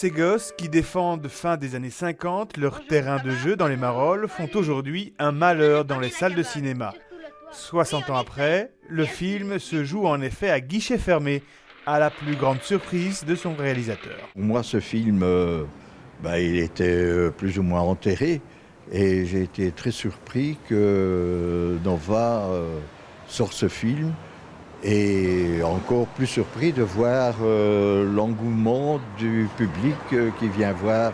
Ces gosses qui défendent fin des années 50 leur terrain de jeu dans les Marolles font aujourd'hui un malheur dans les salles de cinéma. 60 ans après, le film se joue en effet à guichet fermé, à la plus grande surprise de son réalisateur. Pour moi, ce film, il était plus ou moins enterré et j'ai été très surpris que Nova sorte ce film et encore plus surpris de voir l'engouement du public qui vient voir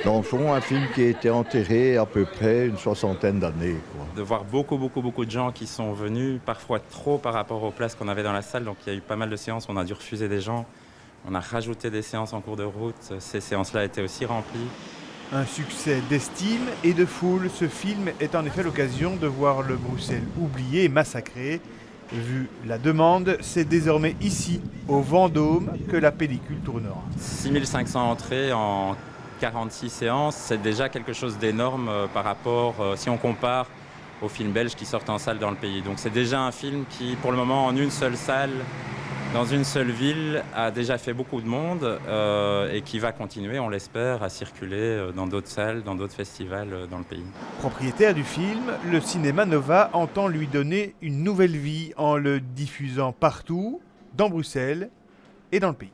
dans le fond un film qui a été enterré à peu près une soixantaine d'années. De voir beaucoup de gens qui sont venus, parfois trop par rapport aux places qu'on avait dans la salle. Donc il y a eu pas mal de séances, on a dû refuser des gens. On a rajouté des séances en cours de route. Ces séances-là étaient aussi remplies. Un succès d'estime et de foule, ce film est en effet l'occasion de voir le Bruxelles oublié et massacré. Vu la demande, c'est désormais ici, au Vendôme, que la pellicule tournera. 6500 entrées en 46 séances, c'est déjà quelque chose d'énorme par rapport, si on compare aux films belges qui sortent en salle dans le pays. Donc c'est déjà un film qui, pour le moment, en une seule salle, dans une seule ville, a déjà fait beaucoup de monde et qui va continuer, on l'espère, à circuler dans d'autres salles, dans d'autres festivals dans le pays. Propriétaire du film, le cinéma Nova entend lui donner une nouvelle vie en le diffusant partout, dans Bruxelles et dans le pays.